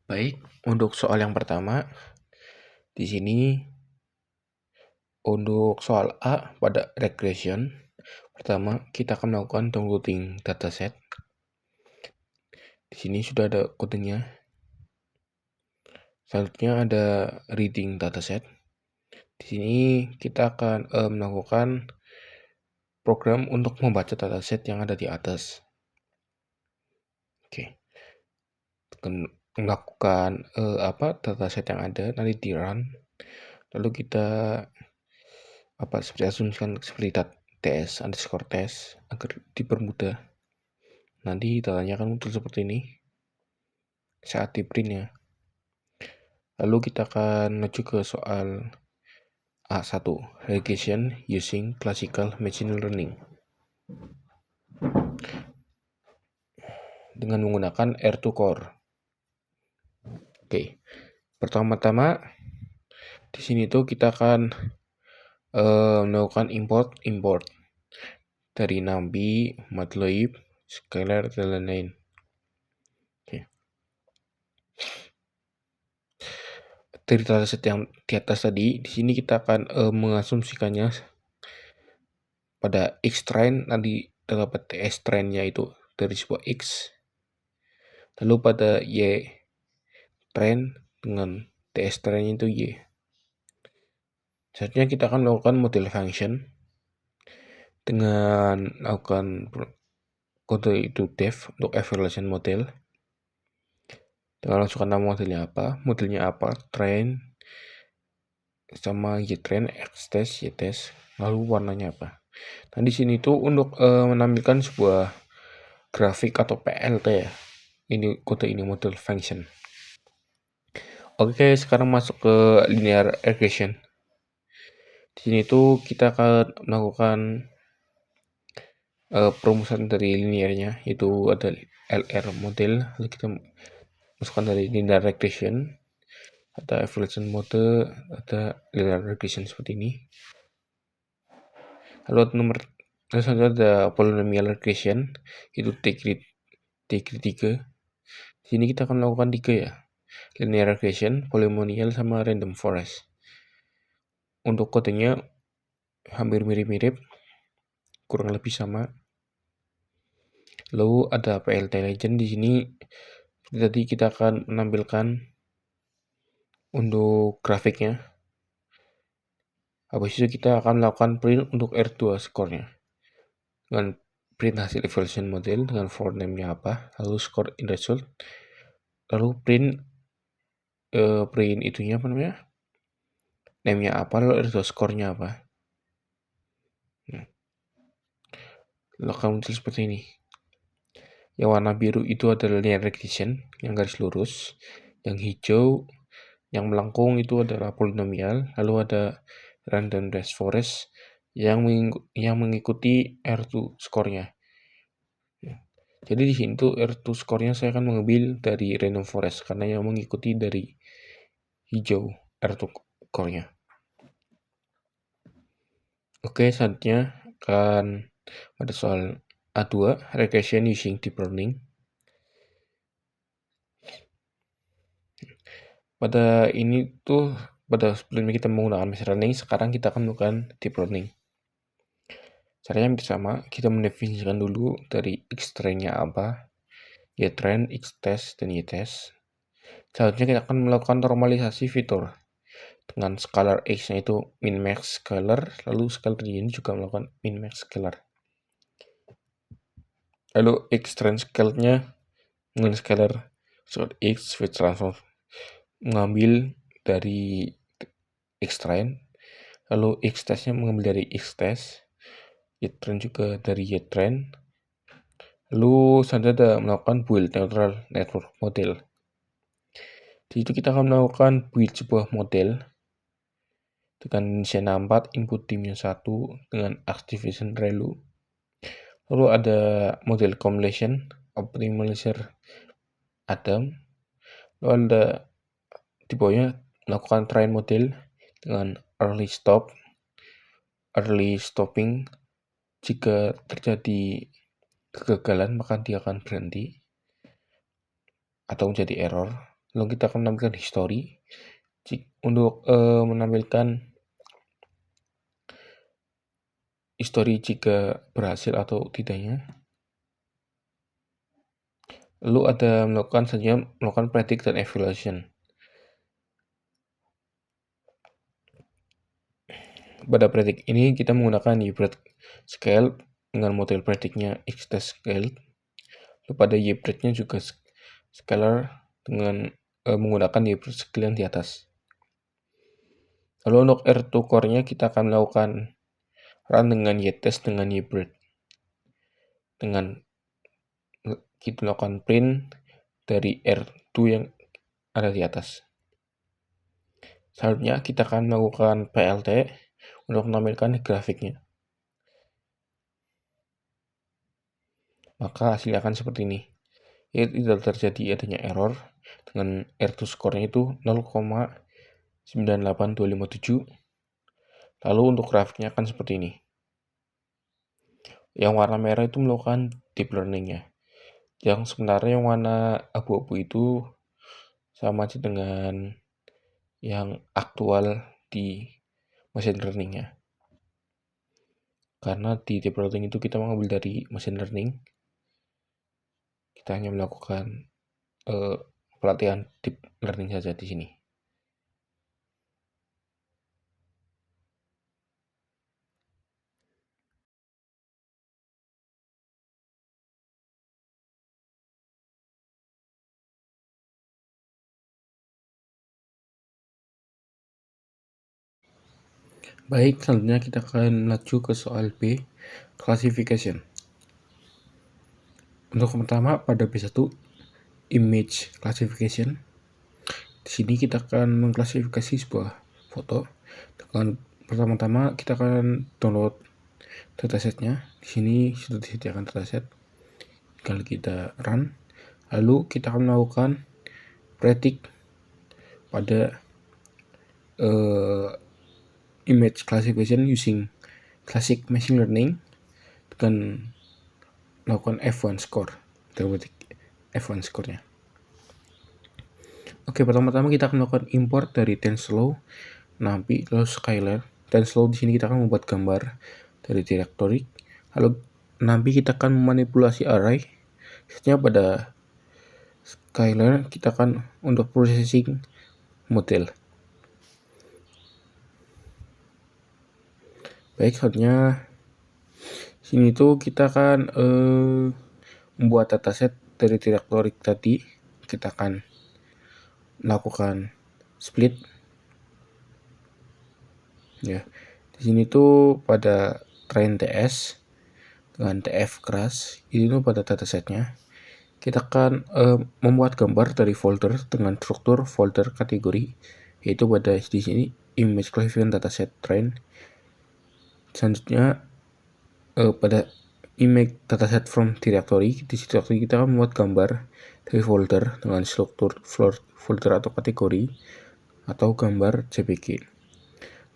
Baik, untuk soal yang pertama, di sini untuk soal A pada regression, pertama kita akan melakukan downloading dataset. Di sini sudah ada kodenya. Selanjutnya ada reading dataset. Di sini kita akan melakukan program untuk membaca dataset yang ada di atas. Oke. Melakukan dataset yang ada nanti di run. Lalu kita seperti asumsikan seperti ts_test agar dipermudah. Nanti datanya akan muncul seperti ini saat di print ya. Lalu kita akan menuju ke soal A1, regression using classical machine learning dengan menggunakan R2 core. Oke, pertama-tama di sini tuh kita akan melakukan import dari NumPy, Matplotlib, Scalar, dan lain-lain. Oke. Dari dataset yang di atas tadi, di sini kita akan mengasumsikannya pada X train, nanti terdapat TS trainnya itu dari sebuah X. Lalu pada Y train dengan TS trainnya itu Y. Selanjutnya kita akan melakukan model function dengan melakukan kode itu def untuk evaluation model. Dengan masukkan nama modelnya apa, train sama Y-train, X-test, Y-test, lalu warnanya apa. Nah di sini tuh untuk menampilkan sebuah grafik atau PLT ya. Ini kode ini model function. Oke, sekarang masuk ke linear regression. Di sini tuh kita akan melakukan perumusan dari linearnya, itu ada LR model. Lalu kita masukkan dari linear regression, ada evaluation mode, ada linear regression seperti ini. Lalu selanjutnya ada polynomial regression, itu T3. Di sini kita akan melakukan 3 ya, linear regression, polynomial, sama random forest. Untuk kodenya hampir mirip-mirip, kurang lebih sama. Lalu ada PLT legend di sini. Jadi kita akan menampilkan untuk grafiknya. Habis itu kita akan melakukan print untuk R2 skornya dengan print hasil evaluation model dengan for name-nya apa, lalu score in result, lalu print itunya apa namanya, name-nya apa, lalu R2 skornya apa. Lalu akan muncul seperti ini. Yang warna biru itu adalah linear regression yang garis lurus, yang hijau yang melengkung itu adalah polinomial, lalu ada random forest yang mengikuti R2 skornya. Jadi di sini tuh R2 skornya saya akan mengambil dari random forest karena yang mengikuti dari hijau R2 skornya. Oke, selanjutnya akan pada soal A2, regression using deep learning. Pada ini tuh, sebelumnya kita menggunakan machine learning, sekarang kita akan melakukan deep learning. Caranya hampir sama, kita mendefinisikan dulu dari X-train-nya apa, Y-train, X-test, dan Y-test. Selanjutnya kita akan melakukan normalisasi fitur dengan scalar X-nya itu min-max scalar, lalu scalar ini juga melakukan min-max scalar. Lalu X-train scale-nya dengan scalar X with transform mengambil dari X-train, lalu X-test-nya mengambil dari X-test, Y-train juga dari Y-train. Lalu selanjutnya ada melakukan build neutral network model. Di situ kita akan melakukan build sebuah model dengan Siena 4, input dimnya 1 dengan activation ReLU. Lalu ada model compilation, optimizer Adam. Lalu ada di bawahnya melakukan train model dengan early stopping. Jika terjadi kegagalan maka dia akan berhenti atau menjadi error. Lalu kita akan menampilkan history untuk menampilkan history jika berhasil atau tidaknya. Lalu ada melakukan predict dan evaluation. Pada predict ini kita menggunakan hybrid scale dengan model predictnya X-test scale. Lalu pada hybridnya juga scalar dengan menggunakan hybrid scale yang di atas. Lalu untuk R2 core-nya kita akan melakukan run dengan Y-test dengan hybrid. Dengan kita melakukan print dari R2 yang ada di atas. Selanjutnya kita akan melakukan PLT untuk menampilkan grafiknya. Maka hasilnya akan seperti ini. Tidak terjadi adanya error dengan R2 score-nya itu 0,98257. Lalu untuk grafiknya akan seperti ini. Yang warna merah itu melakukan deep learning-nya. Yang sebenarnya yang warna abu-abu itu sama aja dengan yang aktual di machine learning-nya. Karena di deep learning itu kita mengambil dari machine learning, kita hanya melakukan pelatihan deep learning saja di sini. Baik, selanjutnya kita akan melaju ke soal B, classification. Untuk pertama pada B1 image classification. Di sini kita akan mengklasifikasi sebuah foto. Dengan pertama-tama kita akan download datasetnya. Di sini sudah disediakan dataset. Kalau kita run, lalu kita akan melakukan predict pada image classification using classic machine learning dengan melakukan F1 score, F1 score-nya. Oke, pertama-tama kita akan melakukan import dari TensorFlow, NumPy, lalu Scalar. TensorFlow di sini kita akan membuat gambar dari directory. Lalu NumPy kita akan memanipulasi array. Selanjutnya pada Scalar kita akan untuk processing model. Baik, selanjutnya sini tuh kita akan membuat dataset dari directory tadi. Kita akan melakukan split. Ya, di sini tuh pada train TS dengan TF crash ini tuh pada datasetnya. Kita akan membuat gambar dari folder dengan struktur folder kategori, yaitu pada di sini image classification dataset train. Selanjutnya pada image dataset from directory, di directory kita akan membuat gambar dari folder dengan struktur folder atau kategori atau gambar JPG.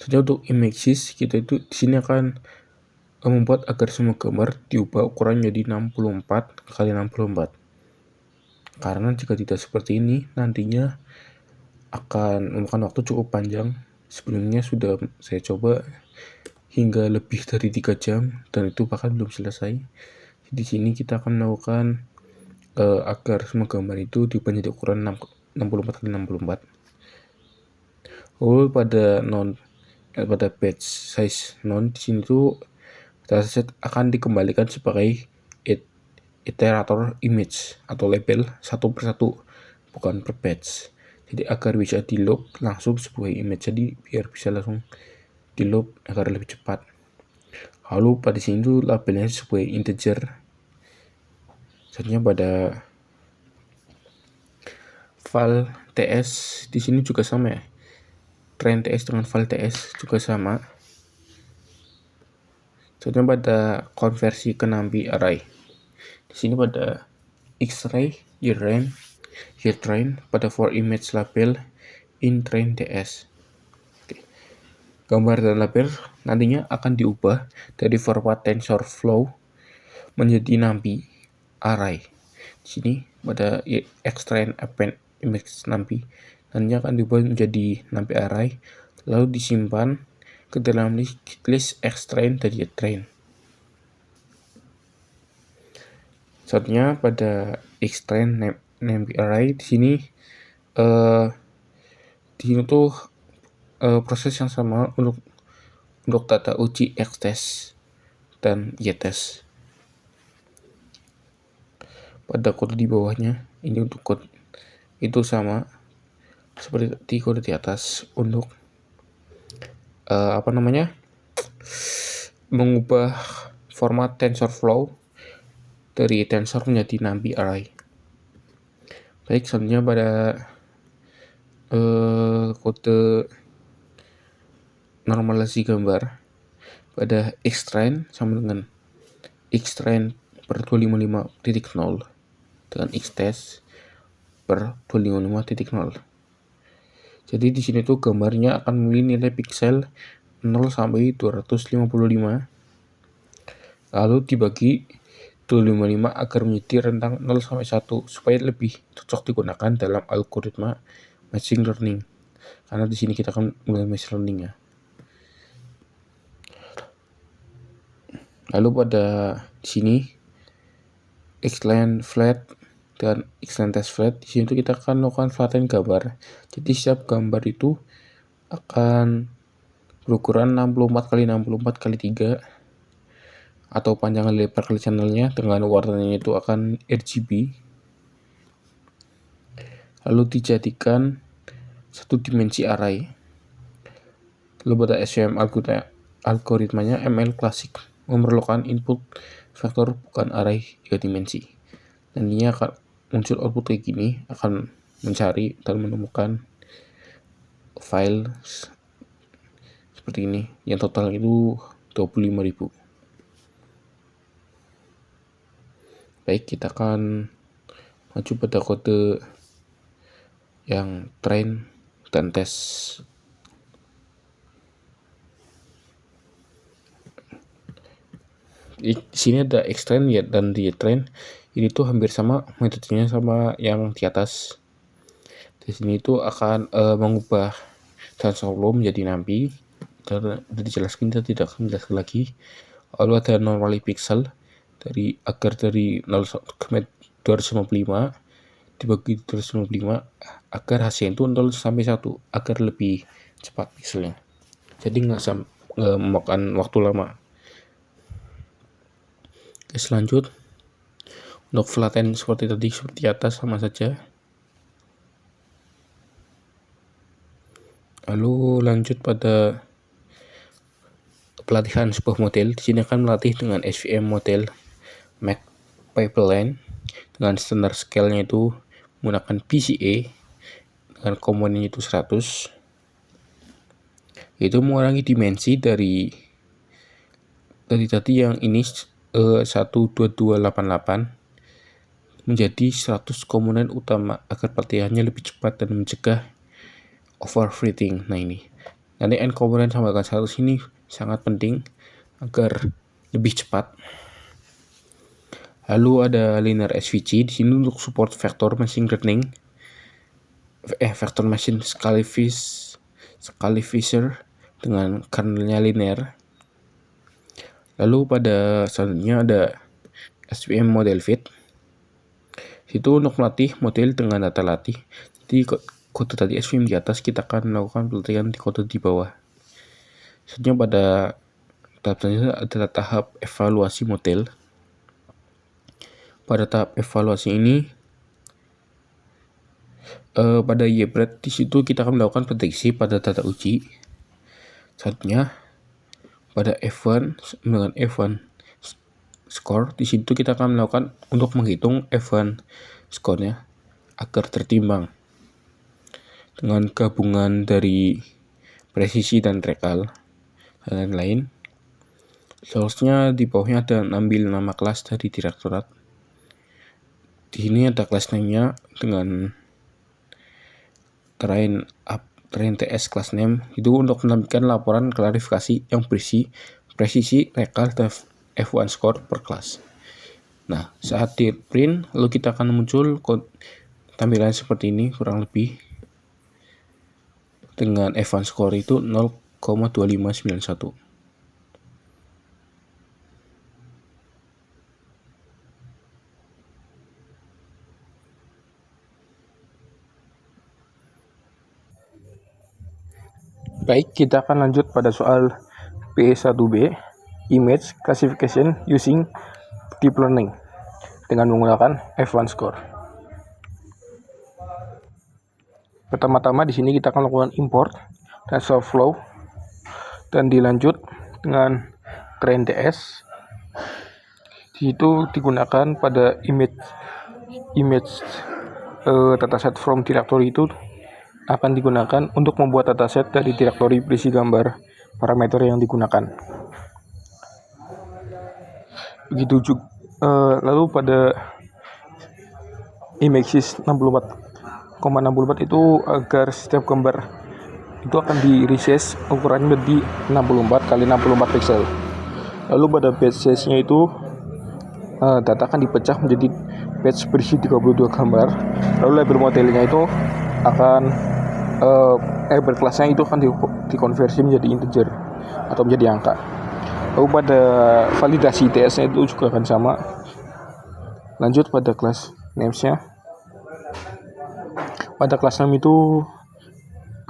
Selanjutnya untuk images kita itu di sini akan membuat agar semua gambar diubah ukuran menjadi 64 kali 64. Karena jika tidak seperti ini nantinya akan memakan waktu cukup panjang. Sebelumnya sudah saya coba hingga lebih dari 3 jam dan itu bahkan belum selesai. Di sini kita akan melakukan agar semua gambar itu diubah menjadi ukuran 64 kali 64. Lalu pada batch size non di sini tuh dataset akan dikembalikan sebagai iterator image atau label satu persatu, bukan per batch. Jadi agar bisa di loop langsung sebuah image, jadi biar bisa langsung di loop agar lebih cepat. Lalu pada sini tuh labelnya sebuah integer. Selanjutnya pada file ts di sini juga sama ya. Train ts dengan file ts juga sama. Selanjutnya pada konversi ke NumPy array. Di sini pada X-ray, year train pada for image label in train ts. Gambar dan label nantinya akan diubah dari format TensorFlow menjadi NumPy array. Di sini pada xtrain append image NumPy. Nantinya akan diubah menjadi NumPy array, lalu disimpan ke dalam list xtrain dari train. Selanjutnya pada xtrain NumPy array di sini tuh proses yang sama untuk data uji xtest dan ytest. Pada kode di bawahnya ini untuk kode itu sama seperti kode di atas untuk mengubah format TensorFlow dari tensor menjadi NumPy array. Baik, selanjutnya pada kode normalisasi gambar pada xtrain sama dengan xtrain per 255.0 dengan xtest per 255.0. Jadi di sini tuh gambarnya akan memilih nilai pixel 0 sampai 255, lalu dibagi 255 agar menjadi rentang 0 sampai 1 supaya lebih cocok digunakan dalam algoritma machine learning. Karena di sini kita akan mulai machine learning ya. Lalu pada sini xline flat dan xline test flat, di sini kita akan melakukan flatten gambar. Jadi setiap gambar itu akan berukuran 64 x 64 x 3 atau panjang kali lebar kali channelnya dengan warnanya itu akan RGB. Lalu dijadikan satu dimensi array. Lalu pada SVM algoritmanya ML klasik memerlukan input vektor bukan array 3 dimensi. Dan ini akan muncul output kayak gini, akan mencari dan menemukan file seperti ini yang total itu 25.000. Baik, kita akan maju pada kode yang train dan test. Di sini ada xtrain ya dan di train. Ini tuh hampir sama metodenya sama yang di atas. Di sini itu akan mengubah TensorFlow menjadi NumPy. Sudah dijelaskan, kita tidak akan menjelaskan lagi. Lalu ada normally pixel agar dari 0 sampai 255 dibagi 255 agar hasilnya itu 0 sampai 1 agar lebih cepat pixelnya. Jadi nggak memakan waktu lama. Oke, selanjut untuk flatten seperti atas sama saja. Lalu lanjut pada pelatihan sebuah model. Di sini akan melatih dengan SVM model Mac Pipeline dengan standar scale-nya itu menggunakan PCA dengan komponennya itu 100. Itu mengurangi dimensi dari tadi yang ini 12288 menjadi 100 komponen utama agar pelatihannya lebih cepat dan mencegah overfitting. Nah ini nanti n komponen sama dengan 100 ini sangat penting agar lebih cepat. Lalu ada linear SVG di sini untuk support vector machine learning, vector machine scalifizer dengan kernelnya linear. Lalu pada selanjutnya ada SVM model fit. Itu untuk melatih model dengan data latih. Jadi kode tadi SVM di atas, kita akan melakukan pelatihan di kode di bawah. Selanjutnya pada tahap selanjutnya adalah tahap evaluasi model. Pada tahap evaluasi ini pada YBRED di situ kita akan melakukan prediksi pada data uji. Selanjutnya pada F1 dengan F1 score, di situ kita akan melakukan untuk menghitung F1 skornya agar tertimbang dengan gabungan dari presisi dan rekal dan lain-lain. Selanjutnya di bawahnya ada ambil nama kelas dari direktorat. Di sini ada kelas name-nya dengan train TS class name itu untuk menampilkan laporan klarifikasi yang berisi presisi, rekal, dan F1 score per kelas. Nah, saat di print lalu kita akan muncul tampilan seperti ini kurang lebih, dengan advance score itu 0,2591. Baik, kita akan lanjut pada soal P1B, Image Classification Using Deep Learning, dengan menggunakan advance score. Pertama-tama di sini kita akan lakukan import TensorFlow dan dilanjut dengan TrainDS. Di situ digunakan pada image dataset from directory itu akan digunakan untuk membuat dataset dari directory berisi gambar parameter yang digunakan. Begitu juga lalu pada images 64,64 itu agar setiap gambar itu akan di resize ukurannya menjadi 64 kali 64 pixel. Lalu pada batch size-nya itu data akan dipecah menjadi batch berisi 32 gambar. Lalu label modelnya itu akan label kelasnya itu akan dikonversi menjadi integer atau menjadi angka. Lalu pada validasi TS-nya itu juga akan sama. Lanjut pada kelas names-nya. Pada kelas name itu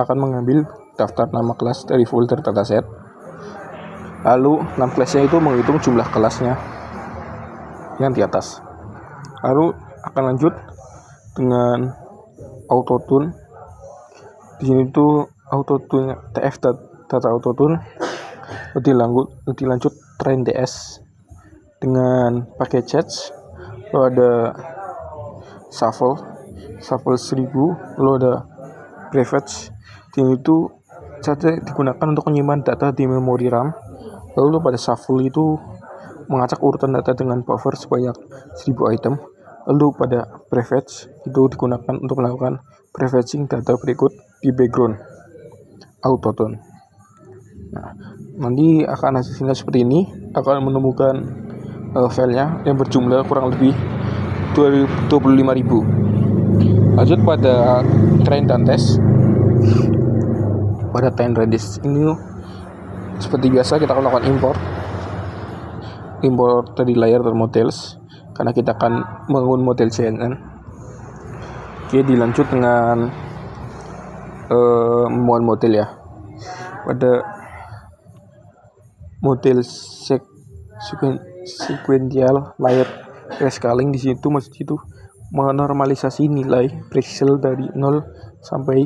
akan mengambil daftar nama kelas dari folder dataset. Lalu name kelasnya itu menghitung jumlah kelasnya yang di atas. Lalu akan lanjut dengan autotune. Di sini tuh autotune TF data autotune. Dilanjut TrainDS dengan pakai Chats. Lalu ada shuffle 1000. Lalu ada prefetch. Ini itu saja digunakan untuk menyimpan data di memori RAM. Lalu pada shuffle itu mengacak urutan data dengan buffer sebanyak 1000 item. Lalu pada prefetch itu digunakan untuk melakukan prefetching data berikut di background autotune. Nah, nanti akan hasilnya seperti ini, akan menemukan filenya yang berjumlah kurang lebih 25.000. Lanjut pada train dan test. Pada train Redis ini seperti biasa kita akan melakukan import dari layer dan models karena kita akan membangun model CNN. Oke, dilanjut dengan membangun model ya. Pada model sequential layer rescaling di situ menormalisasi nilai pixel dari 0 sampai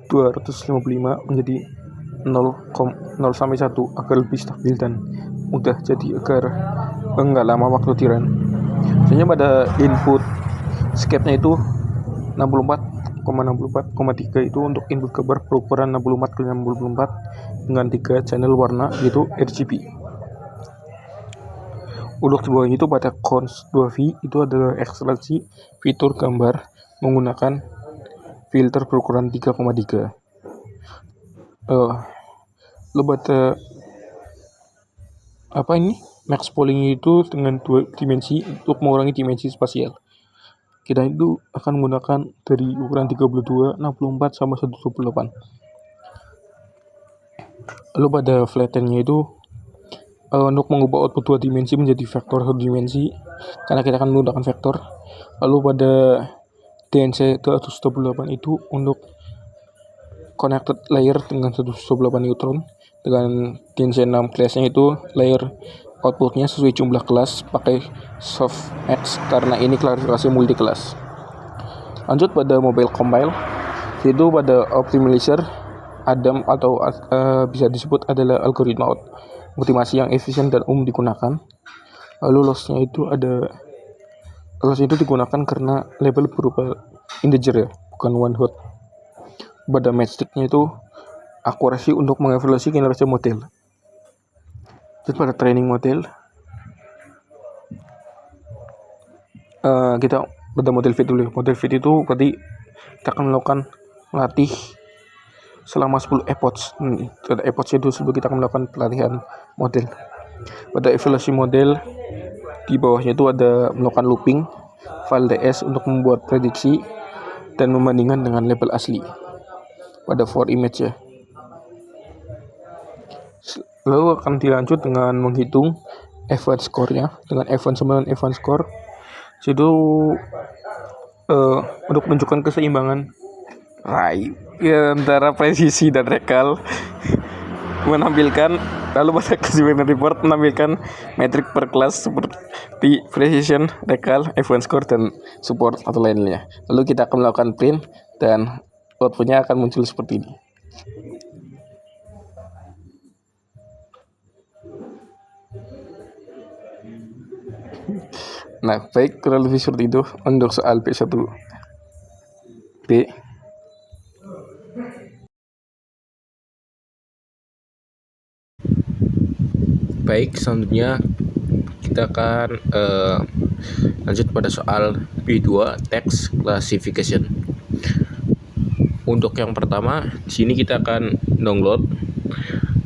255 menjadi 0 sampai 1 agar lebih stabil dan mudah, jadi agar enggak lama waktu di-run. Misalnya pada input scape-nya itu 64,3 itu untuk input gambar berukuran 64 kali 64 dengan 3 channel warna yaitu RGB. Untuk di bawahnya itu pada cons 2V itu adalah ekstraksi fitur gambar menggunakan filter berukuran 3,3. Lalu pada max polling itu dengan 2 dimensi untuk mengurangi dimensi spasial. Kita itu akan menggunakan dari ukuran 32, 64 sama 128. Lalu pada flatten-nya itu untuk mengubah output 2 dimensi menjadi vektor 1 dimensi karena kita akan menggunakan vektor. Lalu pada DNC 128 itu untuk connected layer dengan 128 neutron. Dengan DNC 6 kelasnya itu layer outputnya sesuai jumlah kelas pakai softmax karena ini klarifikasi multi kelas. Lanjut pada mobile compile, itu pada optimizer ADAM atau bisa disebut adalah algoritma optimasi yang efisien dan umum digunakan. Lalu loss-nya itu digunakan karena label berupa integer ya, bukan one hot. Pada matchstick-nya itu akurasi untuk mengevaluasi kinerja model. Terus pada training model kita pada model fit dulu. Model fit itu berarti kita akan melatih selama 10 epochs. Pada epochs itu sebelum kita akan melakukan pelatihan model. Pada evaluasi model di bawahnya itu ada melakukan looping file DS untuk membuat prediksi dan membandingkan dengan label asli pada for image ya. Lalu akan dilanjut dengan menghitung event score-nya dengan event sama event score. Jadi untuk menunjukkan keseimbangan ya, antara presisi dan rekal menampilkan, lalu pada keseimbangan report menampilkan metrik per kelas seperti precision, rekal, event score, dan support atau lainnya. Lalu kita akan melakukan print dan outputnya akan muncul seperti ini. Nah, baik, kurang lebih seperti itu untuk soal B1B. Baik, selanjutnya kita akan lanjut pada soal B2 text classification. Untuk yang pertama, di sini kita akan download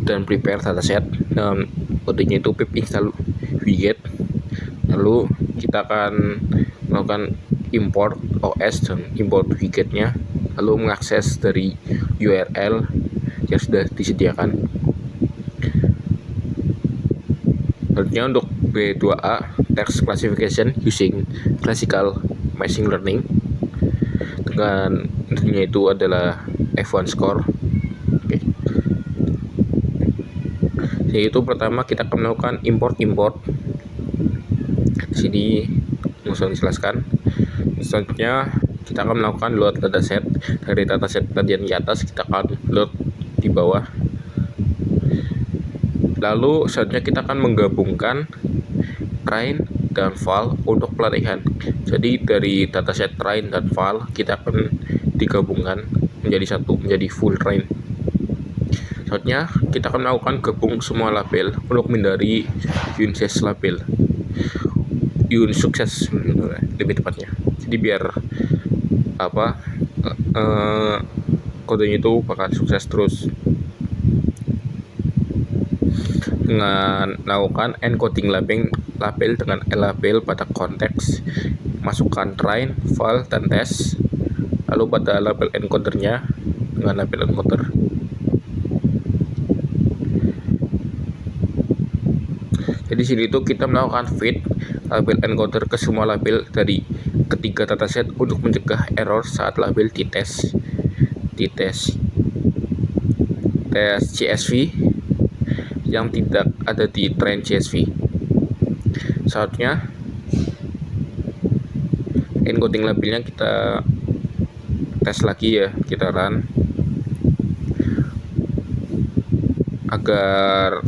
dan prepare dataset. Kodenya itu pip install widget. Lalu kita akan melakukan import OS dan import widgetnya, lalu mengakses dari URL yang sudah disediakan. Selanjutnya untuk B2A text classification using classical machine learning, dengan intinya itu adalah F1 score. Oke. Yaitu pertama kita akan melakukan import. Di sini langsung dijelaskan. Selanjutnya kita akan melakukan load dataset. Dari dataset tadi yang di atas kita akan load di bawah. Lalu selanjutnya kita akan menggabungkan train dan val untuk pelatihan. Jadi dari dataset train dan val kita akan digabungkan menjadi satu, menjadi full train. Selanjutnya kita akan melakukan gabung semua label untuk menghindari unisukses label. Unisukses lebih tepatnya. Jadi biar kodenya itu bakal sukses terus. Dengan melakukan encoding label dengan label pada konteks, masukkan train, val, dan test, lalu pada label encodernya dengan label encoder. Jadi sini itu kita melakukan feed label encoder ke semua label dari ketiga dataset untuk mencegah error saat label dites CSV yang tidak ada di train CSV. Selanjutnya encoding labelnya kita tes lagi ya, kita run agar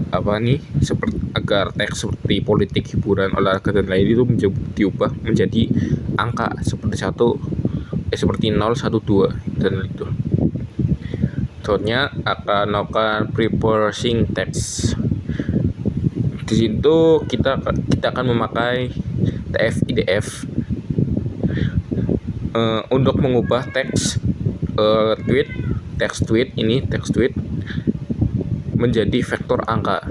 teks seperti politik, hiburan, olahraga dan lain itu diubah menjadi angka seperti 0, 1, 2 dan itu. Contohnya akan melakukan pre-parsing text. Di situ kita akan memakai TF-IDF untuk mengubah teks tweet menjadi vektor angka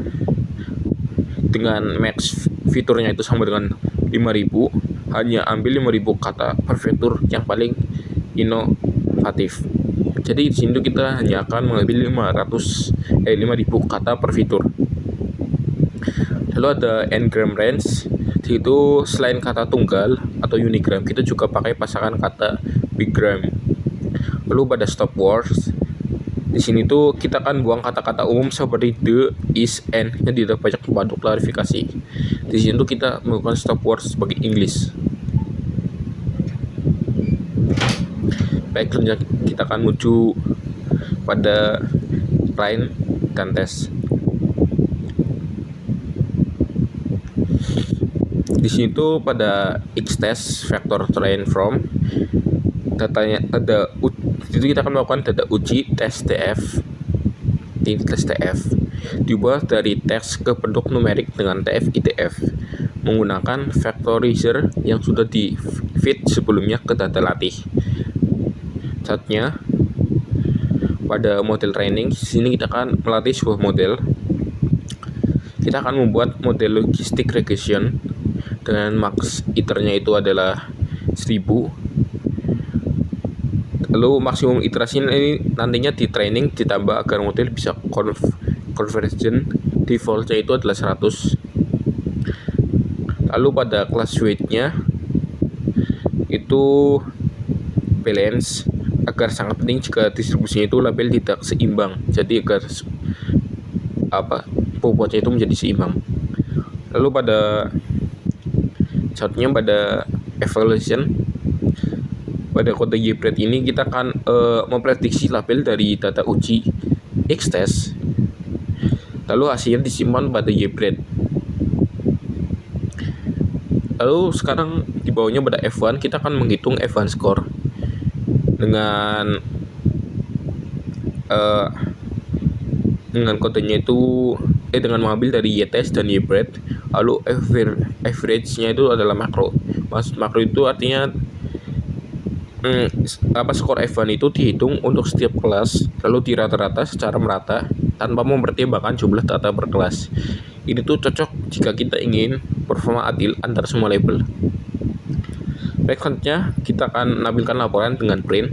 dengan max fiturnya itu sama dengan 5000. Hanya ambil 5000 kata per fitur yang paling inovatif. Jadi di sini kita hanya akan mengambil 5000 kata per fitur. Lalu ada n-gram range. Di situ selain kata tunggal atau unigram, kita juga pakai pasangan kata bigram. Lalu pada stop words, di sini tuh kita akan buang kata-kata umum seperti the, is, and yang tidak banyak membantu klarifikasi. Di sini tuh kita melakukan stop words sebagai English. Baik, selanjutnya kita akan menuju pada train dan test. Di sini tuh pada X-test vector train from datanya ada itu kita akan melakukan data uji tes TF diubah dari teks ke bentuk numerik dengan TF-IDF menggunakan vectorizer yang sudah di feed sebelumnya ke data latih. Saatnya pada model training, sini kita akan melatih sebuah model. Kita akan membuat model logistic regression dengan max iternya itu adalah 1000. Lalu maksimum iterasi ini nantinya di training ditambah agar model bisa convergent. Defaultnya itu adalah 100. Lalu pada class weight-nya itu balance, agar sangat penting jika distribusinya itu label tidak seimbang, jadi agar bobotnya itu menjadi seimbang. Lalu pada selanjutnya pada evaluation, pada kode JBread ini kita akan memprediksi label dari data uji X-test, lalu hasilnya disimpan pada JBread. Lalu sekarang di bawahnya pada F1 kita akan menghitung F1 score dengan kodenya itu dengan mengambil dari Y-test dan Y-bread. Lalu average-nya itu adalah makro. Makro itu artinya skor F1 itu dihitung untuk setiap kelas, lalu dirata-rata secara merata tanpa mempertimbangkan jumlah data per kelas. Ini tuh cocok jika kita ingin performa adil antar semua label. Baik, selanjutnya kita akan menampilkan laporan dengan print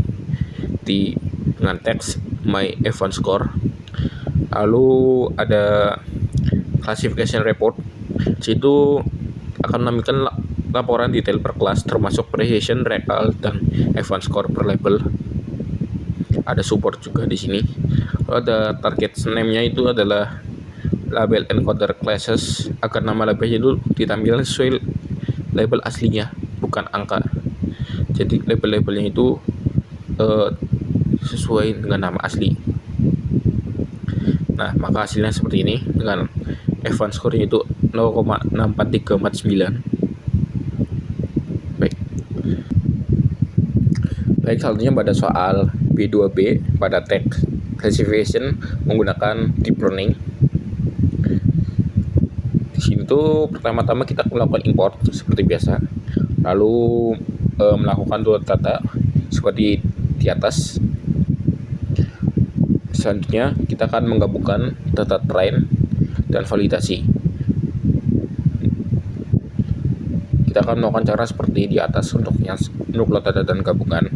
dengan teks my F1 score. Lalu ada classification report, situ akan menampilkan laporan detail per kelas termasuk precision, recall, dan F1 score per label. Ada support juga di sini. Lalu ada target name-nya itu adalah label encoder classes, agar nama labelnya itu ditampilkan sesuai label aslinya, bukan angka. Jadi label-labelnya itu sesuai dengan nama asli. Nah, maka hasilnya seperti ini dengan F1 score-nya itu 0,64349. Baik, selanjutnya pada soal B2B pada text classification menggunakan deep learning. Di sini tuh pertama-tama kita melakukan import seperti biasa, lalu melakukan download data seperti di atas. Selanjutnya kita akan menggabungkan data train dan validasi. Kita akan melakukan cara seperti di atas untuk load data dan gabungan.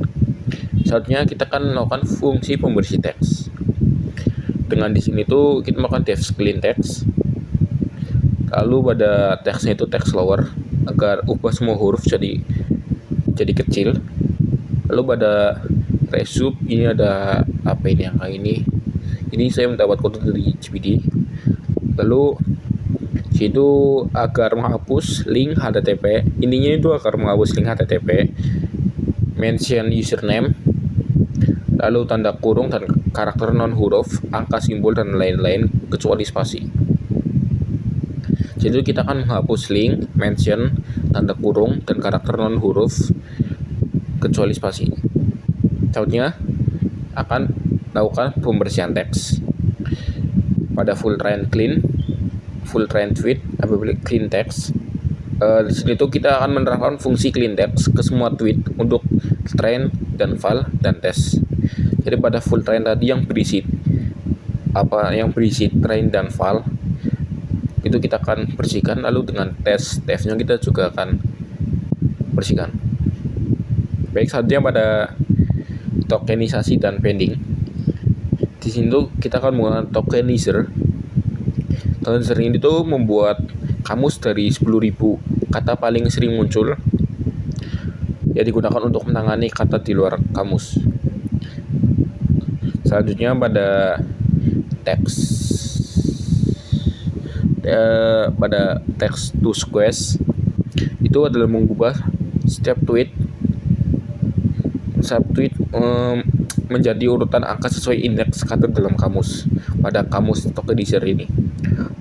Selanjutnya kita akan melakukan fungsi pembersih teks. Dengan di sini tuh kita melakukan def clean text. Lalu pada teksnya itu text lower, agar ubah semua huruf jadi kecil. Lalu pada resub ini ada apa ini yang kayak ini. Ini saya mendapat kode dari GPD. Lalu situ agar menghapus link HTTP. Intinya itu agar menghapus link HTTP. Mention username, lalu tanda kurung dan karakter non huruf, angka, simbol, dan lain-lain kecuali spasi. Jadi kita akan menghapus link, mention, tanda kurung, dan karakter non huruf kecuali spasi. Selanjutnya akan lakukan pembersihan teks pada full train clean, full train tweet, clean text. Di sini tuh kita akan menerapkan fungsi clean text ke semua tweet untuk train dan file dan test. Jadi pada full train tadi yang berisi train dan file itu kita akan bersihkan, lalu dengan testnya kita juga akan bersihkan. Baik, selanjutnya pada tokenisasi dan pending. Di sini tuh kita akan menggunakan tokenizer. Tokenizer ini tuh membuat kamus dari 10.000 kata paling sering muncul yang digunakan untuk menangani kata di luar kamus. Selanjutnya pada text to quest itu adalah mengubah setiap tweet menjadi urutan angka sesuai indeks kata dalam kamus pada kamus tokenizer ini.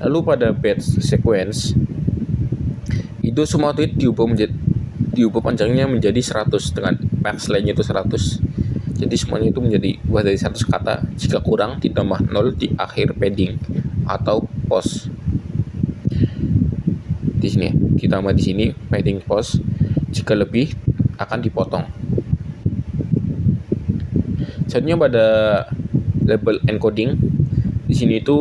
Lalu pada batch sequence itu semua tweet diubah panjangnya menjadi 100 dengan max length itu 100. Jadi semuanya itu menjadi buah dari 100 kata. Jika kurang ditambah 0 di akhir padding atau pause. Di sini ditambah di sini padding pause. Jika lebih akan dipotong. Selanjutnya pada label encoding, di sini itu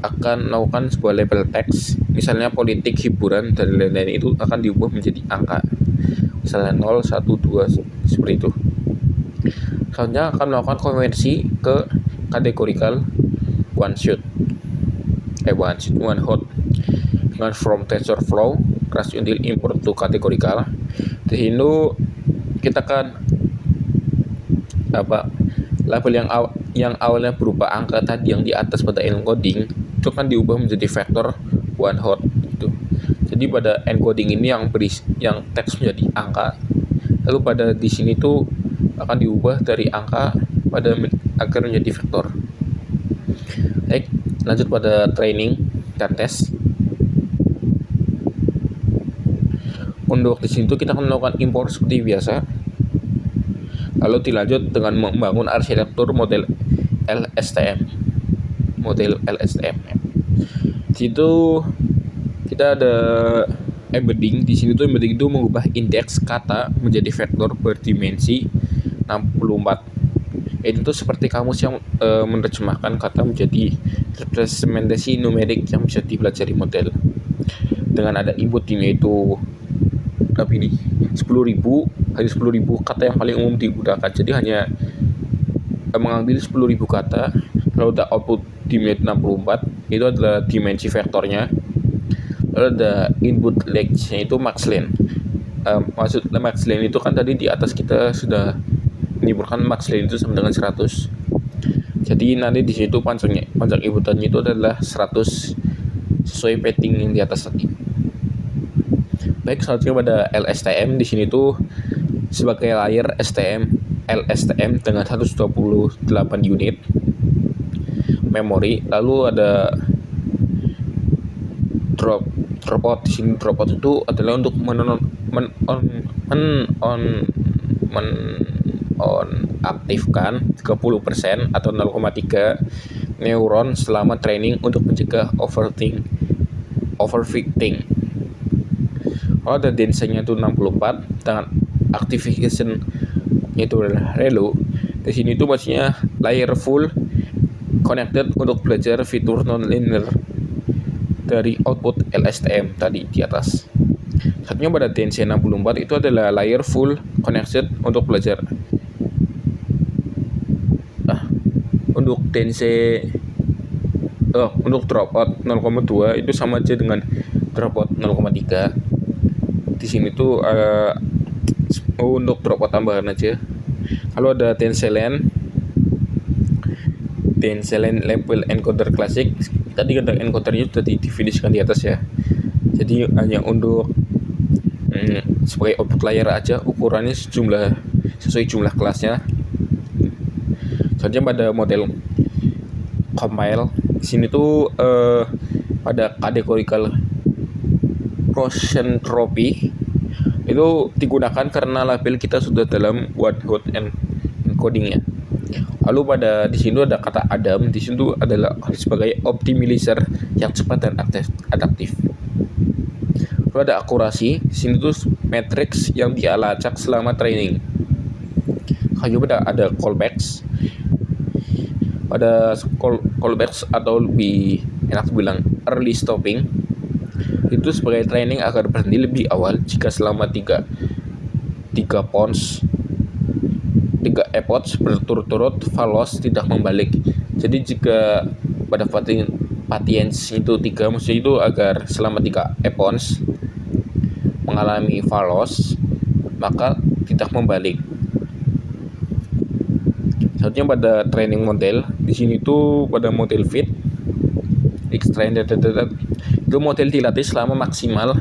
akan melakukan sebuah label teks misalnya politik, hiburan, dan lain-lain itu akan diubah menjadi angka. Misalnya 0, 1, 2, seperti itu. Selanjutnya akan melakukan konversi ke categorical one hot dengan from TensorFlow crash until import to categorical. Di sini kita akan label yang awalnya berupa angka tadi yang di atas pada encoding itu kan diubah menjadi vektor one hot gitu. Jadi pada encoding ini yang teks menjadi angka, lalu pada di sini tuh akan diubah dari angka agar menjadi vektor. Baik, lanjut pada training dan tes. Untuk di sini tuh kita akan melakukan import seperti biasa. Lalu dilanjut dengan membangun arsitektur model LSTM. Di situ kita ada embedding. Di sini tuh embedding itu mengubah indeks kata menjadi vektor berdimensi 64. Itu tuh seperti kamus yang menerjemahkan kata menjadi representasi numerik yang bisa dipelajari model. Dengan ada inputnya itu 10.000 kata yang paling umum digunakan. Jadi hanya mengambil 10.000 kata, lalu ada output dimensi 64, itu adalah dimensi vektornya. Lalu ada input length-nya itu max length. Maksud max length itu kan tadi di atas kita sudah menyebutkan max length itu sama dengan 100. Jadi nanti di situ panjang inputannya itu adalah 100 sesuai padding yang di atas tadi. Baik, selanjutnya pada LSTM. Di sini tuh sebagai layer LSTM dengan 128 unit memori. Lalu ada dropout. Di sini dropout itu adalah untuk aktifkan 30% atau 0,3 neuron selama training untuk mencegah overfitting. Kalau ada densanya itu 64 dengan activation itu relu. Di sini itu maksudnya layer full connected untuk belajar fitur nonlinear dari output LSTM tadi di atas. Satunya pada density 64 itu adalah layer full connected untuk belajar. Untuk density untuk dropout 0,2 itu sama aja dengan dropout 0,3. Di sini tuh untuk dropout tambahan aja. Kalau ada Tenselen label encoder klasik, tadi ada encodernya sudah didefinisikan di atas ya. Jadi hanya untuk sebagai output layer aja, ukurannya sesuai jumlah kelasnya. Selanjutnya pada model compile, di sini tuh pada categorical Rosentropy itu digunakan karena label kita sudah dalam one hot encodingnya. Lalu pada di sini ada kata Adam. Di sini adalah sebagai optimizer yang cepat dan adaptif. Lalu ada akurasi. Di sini tuh matrix yang dialacak selama training. Lalu ada callbacks. Pada callbacks atau lebih enak bilang early stopping itu sebagai training agar berhenti lebih awal jika selama 3 epoch berturut-turut falos tidak membalik. Jadi jika pada patience itu 3, maksudnya itu agar selama 3 epoch mengalami falos maka tidak membalik. Selanjutnya pada training model, di sini tuh pada model fit extrain itu model dilatih selama maksimal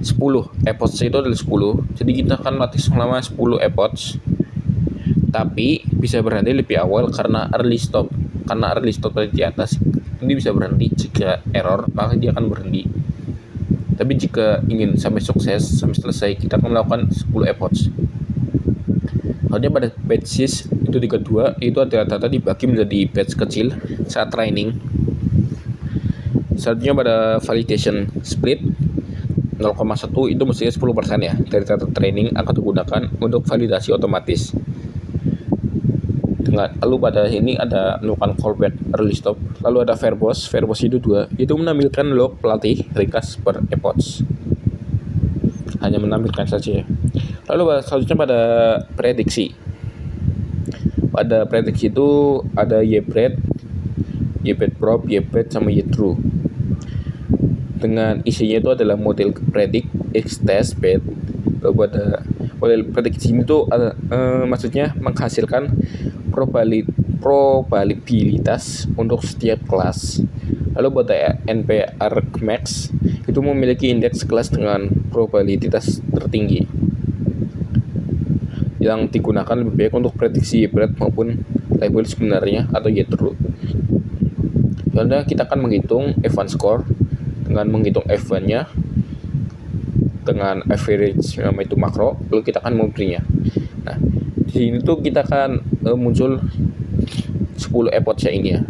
10 epoch, itu adalah 10. Jadi kita akan latih selama 10 epoch, tapi bisa berhenti lebih awal karena early stop di atas. Ini bisa berhenti jika error, maka dia akan berhenti. Tapi jika ingin sampai sukses, sampai selesai, kita akan melakukan 10 epoch. Lalu pada batches itu 32, itu ada data dibagi menjadi batch kecil saat training. Selanjutnya pada validation split 0,1 itu mestinya 10% ya dari data training akan digunakan untuk validasi otomatis. Lalu pada sini ada melakukan callback early stop. Lalu ada verbose itu 2, itu menampilkan log pelatih ringkas per epoch, hanya menampilkan saja. Lalu selanjutnya pada prediksi. Pada prediksi itu ada YBread, YBread prop, YBread sama YTrue. Dengan isinya itu adalah model predict, X-test, bed. Lalu pada model prediksi itu maksudnya menghasilkan probabilitas untuk setiap kelas. Lalu pada NP-Argmax itu memiliki indeks kelas dengan probabilitas tertinggi yang digunakan lebih baik untuk prediksi hybrid maupun label sebenarnya atau YTrue. Contohnya kita akan menghitung F1 score dengan menghitung F1-nya dengan average itu makro, lalu kita akan memberinya. Nah, di sini tuh kita akan muncul 10 epoch ya ini ya.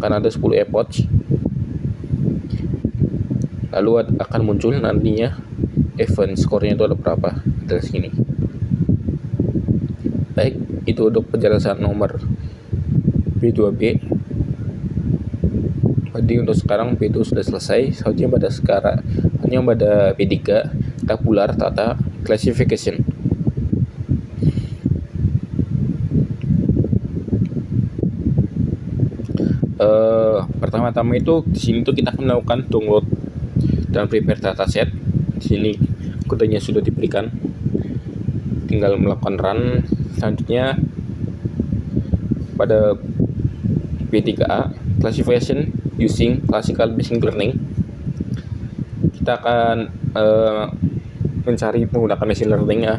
Karena ada 10 epoch. Lalu akan muncul nantinya event skornya itu ada berapa dari sini. Baik, itu untuk penjelasan nomor B2B. Jadi untuk sekarang B2 sudah selesai. Selanjutnya pada B3 tabular tata classification. Pertama-tama itu di sini tuh kita akan melakukan download dan prepare dataset. Di sini kodenya sudah diberikan, tinggal melakukan run. Selanjutnya pada B3A classification using classical machine learning, kita akan mencari menggunakan machine learning ya.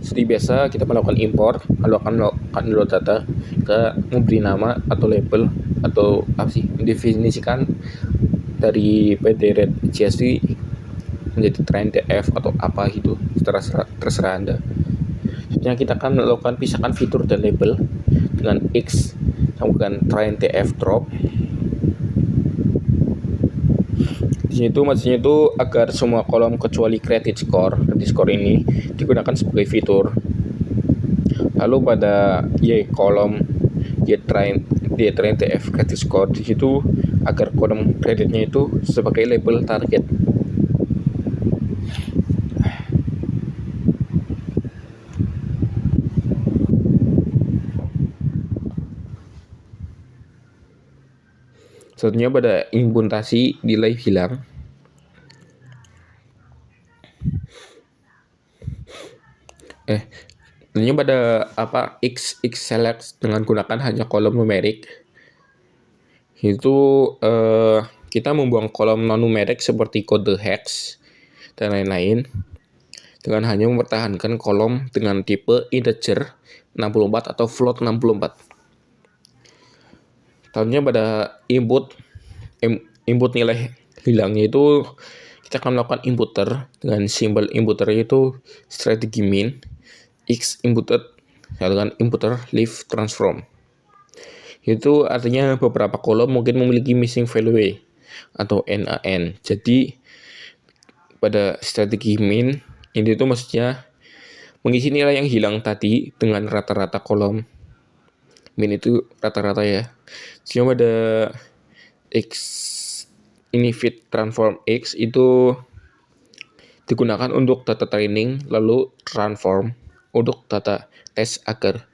Seperti biasa kita melakukan import, lalu akan melakukan load data, kita memberi nama atau label atau apa sih, mendefinisikan dari PD-RED CSV menjadi train TF atau apa gitu, terserah Anda. Selanjutnya kita akan melakukan pisahkan fitur dan label dengan X, kemudian train TF drop. Di situ maksudnya itu agar semua kolom kecuali credit score ini digunakan sebagai fitur. Lalu pada Y kolom Y train TF credit score, di situ agar kolom kreditnya itu sebagai label target. Selanjutnya pada imputasi nilai hilang. Selanjutnya pada X select dengan gunakan hanya kolom numerik. Itu kita membuang kolom non numerik seperti kode hex dan lain-lain dengan hanya mempertahankan kolom dengan tipe integer 64 atau float 64. Selanjutnya pada input nilai hilangnya itu kita akan melakukan inputter dengan simbol inputter itu strategi min x inputed dengan inputter leave transform. Itu artinya beberapa kolom mungkin memiliki missing value atau NaN. Jadi pada strategi min ini itu maksudnya mengisi nilai yang hilang tadi dengan rata-rata kolom. Min itu rata-rata ya. Cuma pada X ini fit transform X itu digunakan untuk data training, lalu transform untuk data tes agar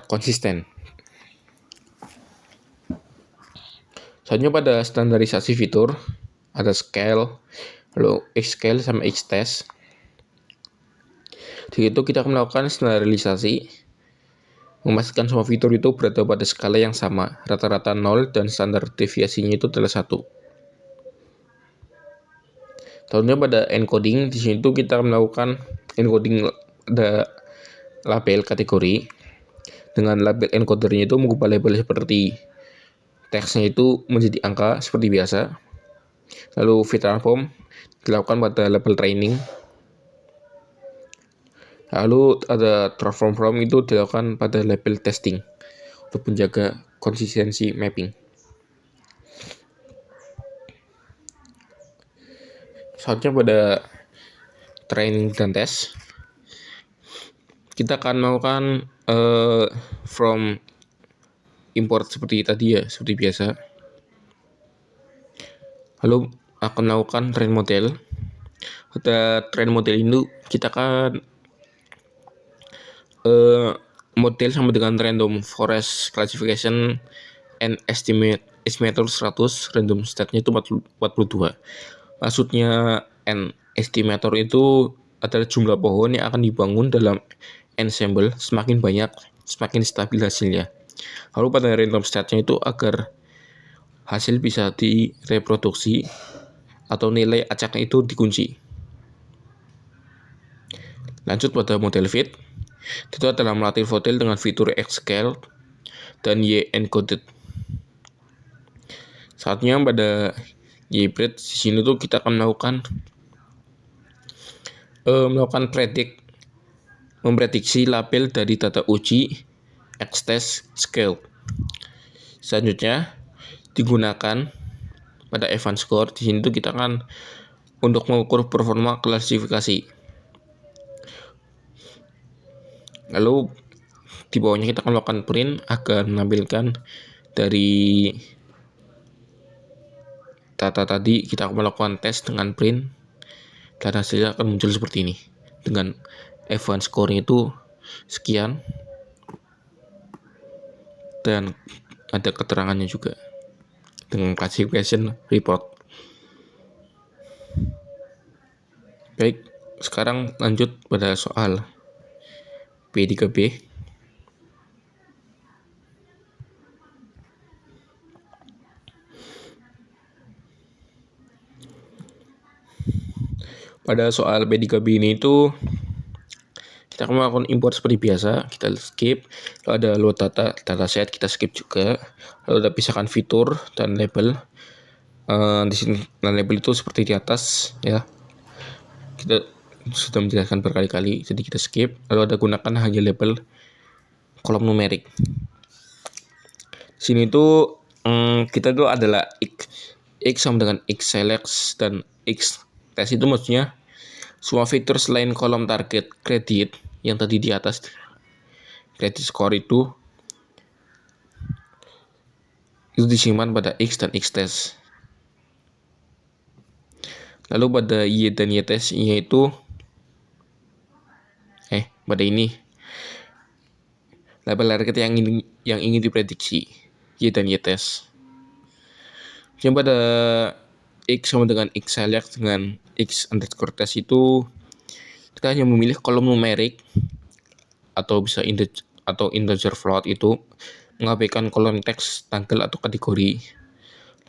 konsisten. Selanjutnya pada standarisasi fitur ada scale, lalu X-scale sama X-test. Di situ kita akan melakukan standarisasi, memastikan semua fitur itu berada pada skala yang sama, rata-rata 0 dan standar deviasinya itu adalah 1. Selanjutnya pada encoding, di sini kita melakukan encoding ada label kategori. Dengan label encodernya itu mengubah label seperti teksnya itu menjadi angka seperti biasa. Lalu fit transform dilakukan pada label training. Lalu ada transform from itu dilakukan pada label testing untuk menjaga konsistensi mapping. Selanjutnya pada training dan tes. kita akan melakukan from import seperti tadi ya, seperti biasa. Lalu akan melakukan train model. Pada train model ini kita akan model sama dengan random forest classification and estimator 100, random state-nya itu 42. Maksudnya n estimator itu adalah jumlah pohon yang akan dibangun dalam ensemble, semakin banyak semakin stabil hasilnya. Lalu pada random state-nya itu agar hasil bisa direproduksi atau nilai acaknya itu dikunci. Lanjut pada model fit. Itu adalah melatih model dengan fitur X-scale dan Y-encoded. Saatnya pada Y-breed di sini tuh kita akan melakukan memprediksi label dari data uji X-test scale. Selanjutnya digunakan pada advanced score. Di sini tuh kita akan untuk mengukur performa klasifikasi. Lalu di bawahnya kita akan melakukan print agar menampilkan dari data tadi. Kita akan melakukan tes dengan print dan hasilnya akan muncul seperti ini dengan advanced score itu sekian dan ada keterangannya juga dengan classification report. Baik, sekarang lanjut pada soal B3B. Pada soal B3B ini itu kita akan melakukan import seperti biasa, kita skip. Lalu ada load dataset, kita skip juga. Lalu ada pisahkan fitur dan label. Di sini label itu seperti di atas ya. Kita sudah menjelaskan berkali-kali, jadi kita skip. Lalu ada gunakan hanya label kolom numerik. Di sini tuh kita tuh adalah X sama dengan X select dan X test. Itu maksudnya semua fitur selain kolom target kredit yang tadi di atas kredit score itu disimpan pada X dan X test. Lalu pada Y dan Y test yaitu pada ini label target yang ingin diprediksi Y dan Y test. Yang pada X sama dengan X select dengan X underscore test itu kita hanya memilih kolom numerik atau bisa integer float itu mengabaikan kolom teks, tanggal atau kategori.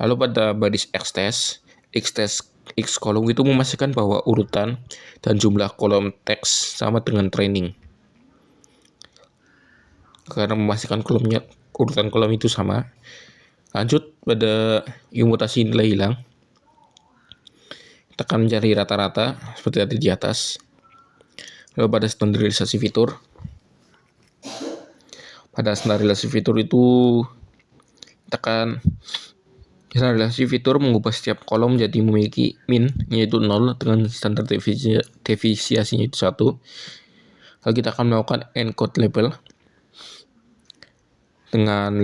Lalu pada baris X test X kolom itu memastikan bahwa urutan dan jumlah kolom teks sama dengan training. Karena memastikan urutan kolom itu sama. Lanjut pada mutasi nilai hilang. Kita akan mencari rata-rata seperti tadi di atas. Lalu pada standarisasi fitur. Pada standarisasi fitur itu kita akan standarisasi fitur mengubah setiap kolom menjadi memiliki min yaitu 0 dengan standar defisiasinya itu 1. Lalu kita akan melakukan encode label dengan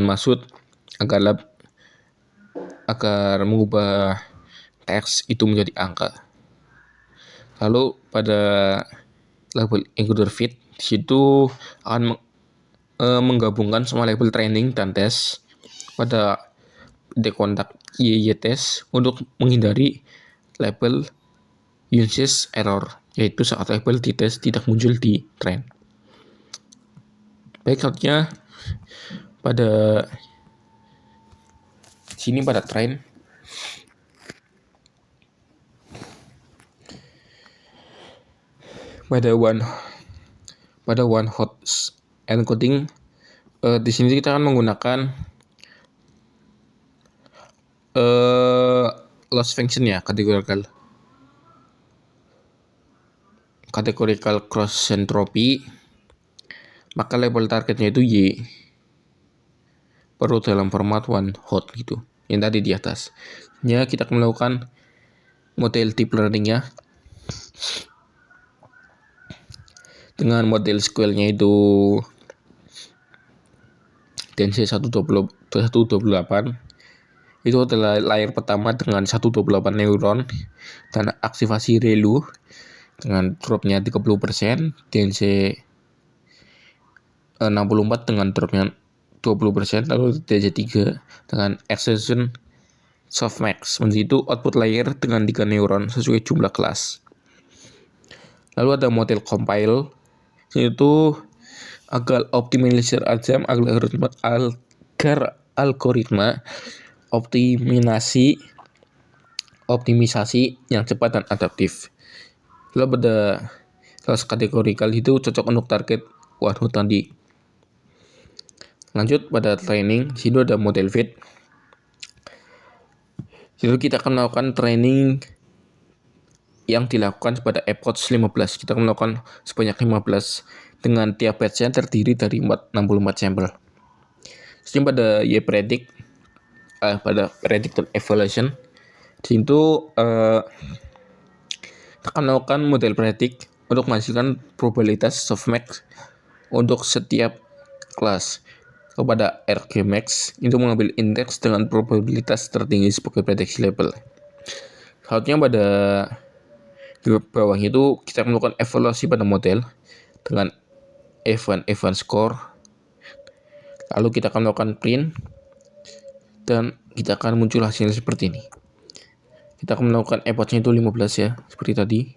maksud agar mengubah teks itu menjadi angka. Lalu pada label encoder fit di situ akan menggabungkan semua label training dan tes pada decontact Y test untuk menghindari label uses error, yaitu saat label di tes tidak muncul di train. Baik, selanjutnya pada sini pada train pada one hot encoding. Di sini kita akan menggunakan loss function ya, categorical cross entropy. Maka label targetnya itu Y perlu dalam format one hot gitu yang tadi di atas ya. Kita akan melakukan model deep learning ya. dengan model SQL-nya itu Tensei 128. Itu adalah layer pertama dengan 128 neuron dan aktivasi ReLU dengan dropnya 30%, Tensei 64 dengan dropnya 20%, lalu TJ3 dengan extension softmax. Itu output layer dengan 3 neuron sesuai jumlah kelas. Lalu ada model compile, yaitu agar optimalisir algoritma optimisasi yang cepat dan adaptif. Lalu pada kelas kategorikal itu cocok untuk target waduh tadi. Lanjut pada training, sini ada model fit. Jadi kita akan melakukan training yang dilakukan pada approach 15. Kita akan melakukan sebanyak 15 dengan tiap batch-nya terdiri dari 64 sampel. Jadi pada predict pada predicted evaluation di situ kita akan melakukan model predict untuk menghasilkan probabilitas softmax untuk setiap kelas. Kepada RGMax itu mengambil indeks dengan probabilitas tertinggi sebagai prediksi label. Selanjutnya pada di bawah itu kita melakukan evaluasi pada model dengan event score. Lalu kita akan melakukan print dan kita akan muncul hasil seperti ini. Kita akan melakukan epoch-nya itu 15 ya, seperti tadi.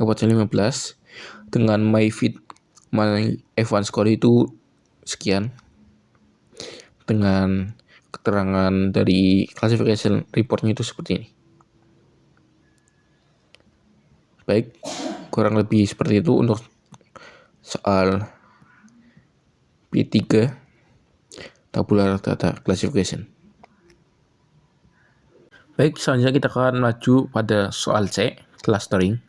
Epoch-nya 15 dengan my event score itu sekian. Dengan keterangan dari classification report-nya itu seperti ini. Baik, kurang lebih seperti itu untuk soal P3 tabular data classification. Baik, selanjutnya kita akan maju pada soal C, clustering.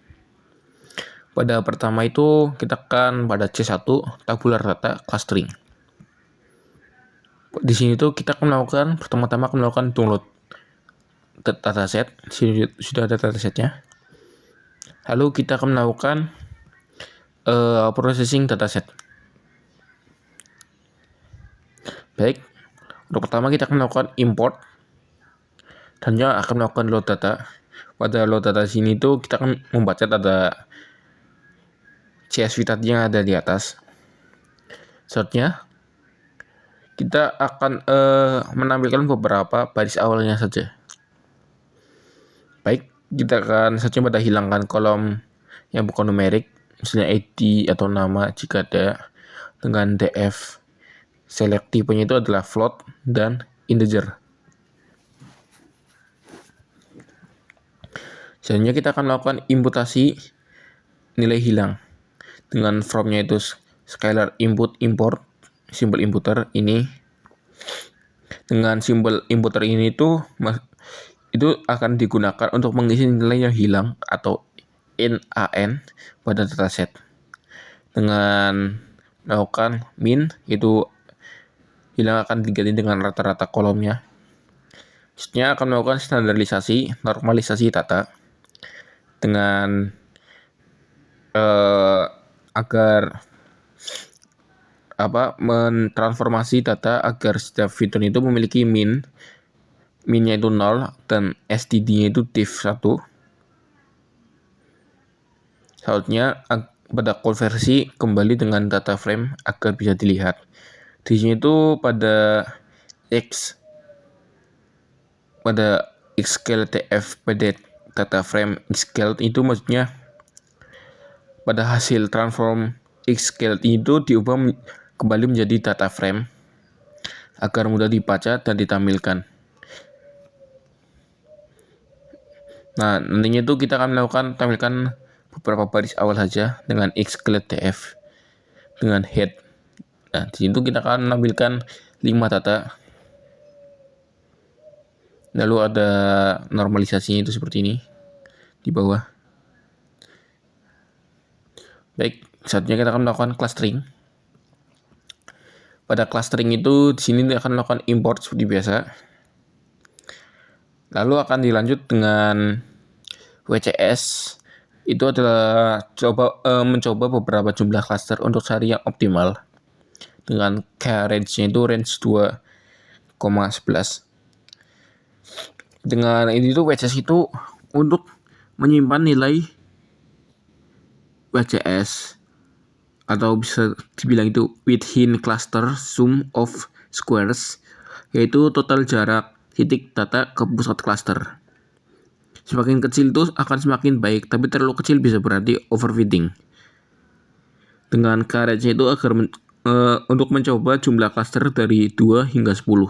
Pada pertama itu kita akan pada C1 tabular data clustering. Di sini tuh kita akan melakukan pertama-tama akan melakukan download dataset. Sudah ada datasetnya. Lalu kita akan melakukan processing dataset. Baik, untuk pertama kita akan melakukan import dan juga akan melakukan load data. Pada load data sini tuh kita akan membaca data CSV tadi yang ada di atas. Selanjutnya kita akan menampilkan beberapa baris awalnya saja. Baik, kita akan saja pada hilangkan kolom yang bukan numerik, misalnya ID atau nama jika ada, dengan df. Select tipenya itu adalah float dan integer. Selanjutnya kita akan melakukan imputasi nilai hilang dengan from-nya itu scalar input import simbol inputer ini. Dengan simbol inputer ini itu akan digunakan untuk mengisi nilai yang hilang atau NaN pada dataset. Dengan melakukan min, itu hilang akan diganti dengan rata-rata kolomnya. Selanjutnya akan melakukan standarisasi, normalisasi data dengan agar mentransformasi data agar setiap fitur itu memiliki minnya itu 0 dan std-nya itu div1. Selanjutnya pada konversi kembali dengan data frame agar bisa dilihat. Di sini itu pada xscale tf pada data frame xscale itu maksudnya pada hasil transform xscale itu diubah kembali menjadi data frame agar mudah dibaca dan ditampilkan. Nah, nantinya itu kita akan melakukan tampilkan beberapa baris awal saja dengan xscale tf dengan head. Nah, di situ kita akan menampilkan 5 data. Lalu ada normalisasinya itu seperti ini di bawah. Baik, saatnya kita akan melakukan clustering. Pada clustering itu di sini akan melakukan import seperti biasa. Lalu akan dilanjut dengan WCS itu adalah mencoba beberapa jumlah cluster untuk cari yang optimal dengan range-nya itu range 2,11. Dengan ini tuh WCS itu untuk menyimpan nilai WCS atau bisa dibilang itu within cluster sum of squares, yaitu total jarak titik data ke pusat cluster. Semakin kecil itu akan semakin baik, tapi terlalu kecil bisa berarti overfitting. Dengan carriage itu agar untuk mencoba jumlah cluster dari 2 hingga 10.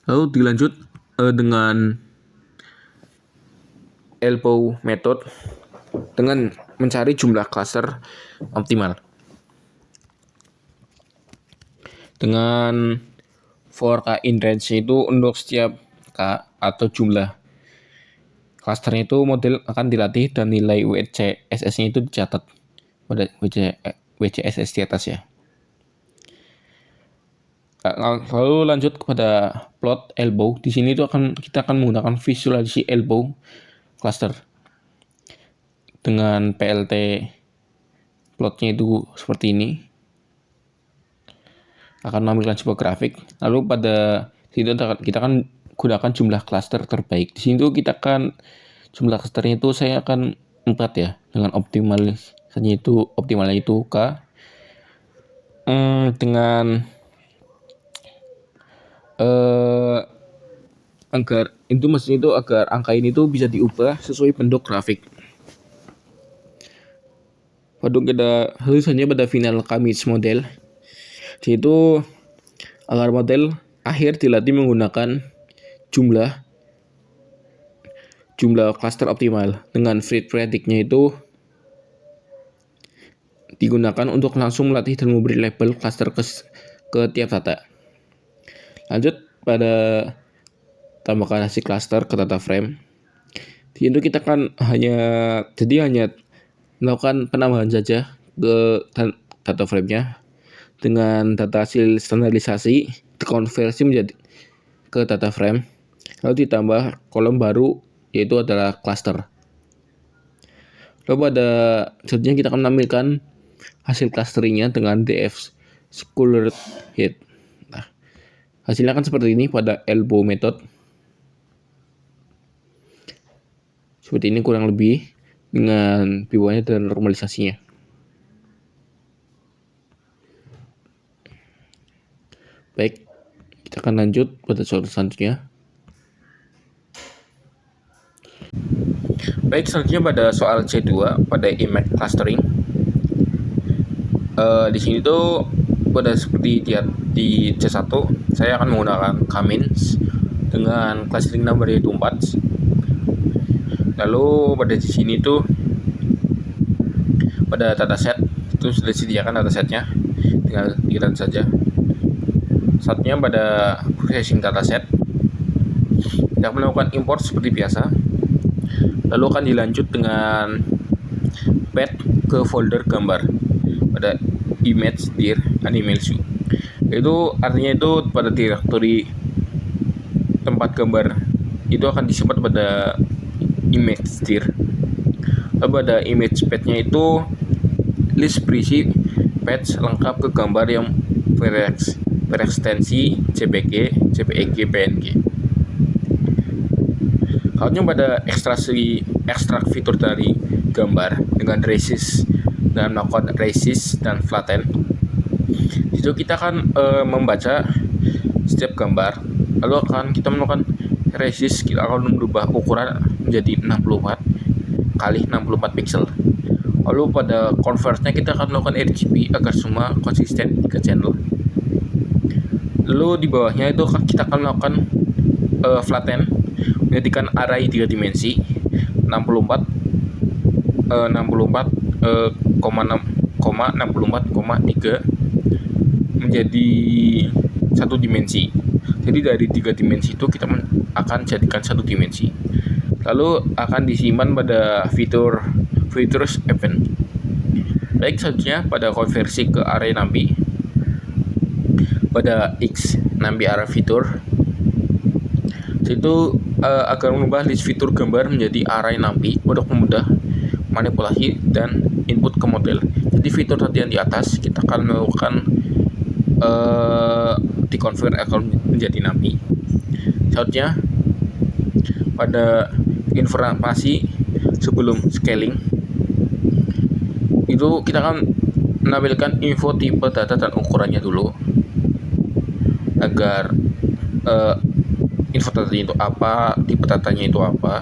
Lalu dilanjut dengan elbow method dengan mencari jumlah cluster optimal. Dengan for K in range itu untuk setiap K atau jumlah clusternya itu model akan dilatih dan nilai WCSS-nya itu dicatat pada WCSS di atas ya. Lalu lanjut kepada plot elbow. Di sini itu kita akan menggunakan visualisasi elbow cluster dengan PLT plotnya itu seperti ini. Akan menampilkan sebuah grafik. Lalu pada situ kita akan gunakan jumlah cluster terbaik. Di sini tuh kita akan jumlah clusternya itu saya akan 4 ya, dengan optimalnya itu K. Dengan agar itu maksudnya itu agar angka ini tuh bisa diubah sesuai bentuk grafik. Tulisannya pada final commits model. Yaitu agar model akhir dilatih menggunakan jumlah cluster optimal dengan fit predictnya itu digunakan untuk langsung melatih dan memberi label cluster ke tiap data. Lanjut pada tambahkan hasil cluster ke data frame. Di situ kita kan hanya melakukan penambahan saja ke data frame-nya dengan data hasil standarisasi dikonversi menjadi ke data frame, lalu ditambah kolom baru yaitu adalah cluster. Lalu pada selanjutnya kita akan menampilkan hasil clusteringnya dengan df scoured head. Nah, hasilnya akan seperti ini pada elbow method. Seperti ini kurang lebih dengan bawahnya dan normalisasinya. Baik, kita akan lanjut pada soal selanjutnya. Baik, selanjutnya pada soal C2 pada image clustering. Di sini tuh pada seperti di C1 saya akan menggunakan K-means dengan clustering number yaitu 4. Lalu pada di sini tuh pada dataset itu sudah disediakan datasetnya, tinggal dilihat saja. Saatnya pada processing dataset kita melakukan import seperti biasa. Lalu akan dilanjut dengan path ke folder gambar pada image dir animal view. Itu artinya itu pada direktori tempat gambar itu akan disimpan pada image dir. Lalu pada image path-nya itu list berisi path lengkap ke gambar yang berekstensi JPG, PNG. Kalau pada ekstrak fitur dari gambar dengan resist dan melakukan resist dan flatten, itu kita akan membaca setiap gambar, lalu akan kita melakukan resist, kita akan merubah ukuran menjadi 64 kali 64 pixel. Lalu pada convertnya kita akan melakukan RGB agar semua konsisten 3 channel. Lalu di bawahnya itu kita akan melakukan flatten, menjadikan array 3 dimensi 64,3 menjadi 1 dimensi. Jadi dari 3 dimensi itu kita akan jadikan 1 dimensi. Lalu akan disimpan pada features event. Baik, selanjutnya pada konversi ke array NumPy. Pada X NumPy array fitur Itu agar mengubah list fitur gambar menjadi array NumPy untuk memudah manipulasi dan input ke model. Jadi fitur tadi yang di atas kita akan melakukan dikonvert akan menjadi NumPy. Selanjutnya pada informasi sebelum scaling itu kita akan menampilkan info tipe data dan ukurannya dulu agar info datanya itu apa, tipe datanya itu apa.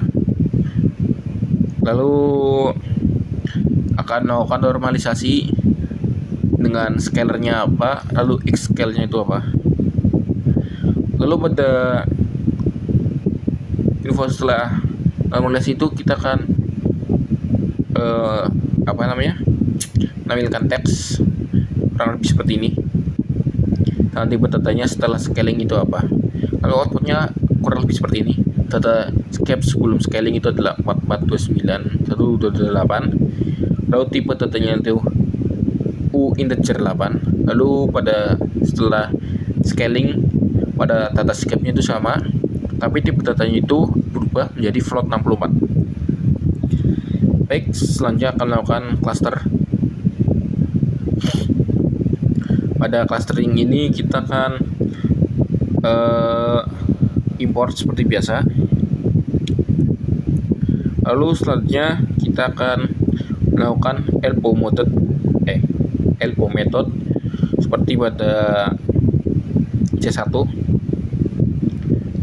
Lalu akan melakukan normalisasi dengan scalernya apa, lalu X scale-nya itu apa. Lalu pada info setelah normalisasi itu kita akan menampilkan teks kurang lebih seperti ini. Nanti datanya setelah scaling itu apa. Lalu outputnya kurang lebih seperti ini. Data scape sebelum scaling itu adalah 4429128. Lalu tipe datanya itu U integer 8. Lalu pada setelah scaling pada data scape-nya itu sama, tapi tipe datanya itu berubah menjadi float 64. Baik, selanjutnya akan melakukan cluster. Pada clustering ini kita akan import seperti biasa. Lalu selanjutnya kita akan melakukan elbow method seperti pada C1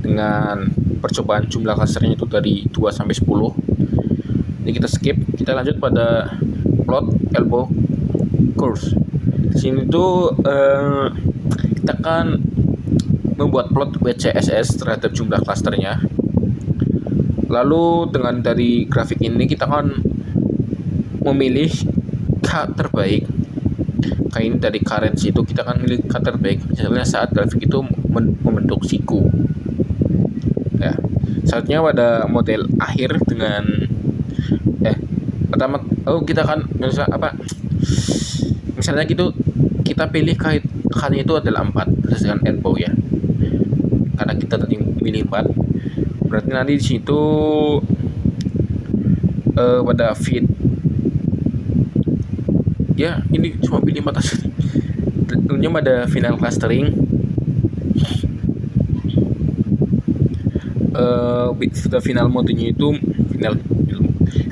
dengan percobaan jumlah clusternya itu dari 2 sampai 10. Ini kita skip, kita lanjut pada plot elbow curve. Di sini tuh kita akan membuat plot WCSS terhadap jumlah klasternya. Lalu dengan dari grafik ini kita akan memilih K terbaik. Kayak ini dari currency itu kita akan memilih K terbaik. Misalnya saat grafik itu membentuk siku. Ya, saatnya pada model akhir dengan pertama kita akan misalnya gitu kita pilih K-nya itu adalah 4 berdasarkan elbow ya. Karena kita tadi pilih 4, berarti nanti di situ pada fit ya, ini cuma pilih 4 saja. Tentunya pada final clustering final modenya itu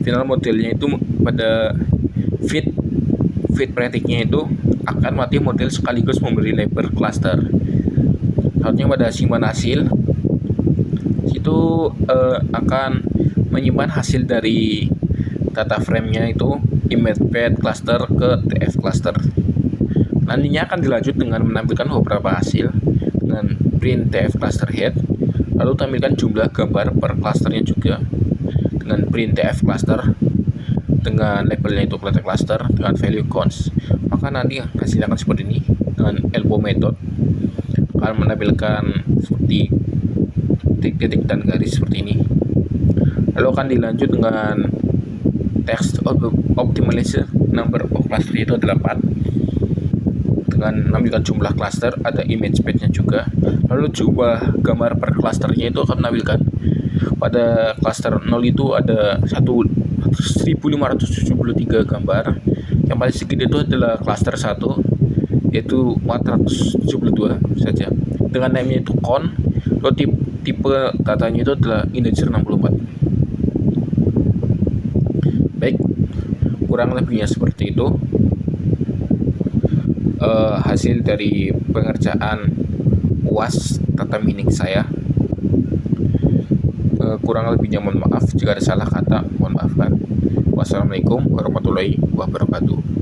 final modelnya itu pada fit predictnya itu akan mati model sekaligus memberi label cluster. Selanjutnya pada simpan hasil itu akan menyimpan hasil dari data frame-nya itu image path cluster ke TF cluster. Nantinya akan dilanjut dengan menampilkan beberapa hasil dengan print TF cluster head, lalu tampilkan jumlah gambar per clusternya juga dengan print TF cluster dengan labelnya itu cluster dengan value cons. Maka nanti hasilnya akan seperti ini dengan elbow method akan menampilkan seperti titik-titik dan garis seperti ini. Lalu akan dilanjut dengan text optimizer number of cluster itu adalah 4 dengan menampilkan jumlah cluster, ada image path-nya juga. Lalu jumlah gambar per clusternya itu akan menampilkan pada cluster 0 itu ada 1573 gambar. Yang paling sedikit itu adalah cluster 1 yaitu 472 saja dengan name-nya itu con. Lalu tipe datanya itu adalah integer 64. Baik, kurang lebihnya seperti itu hasil dari pengerjaan UAS data mining saya. Kurang lebihnya mohon maaf, jika ada salah kata mohon maafkan. Wassalamualaikum warahmatullahi wabarakatuh.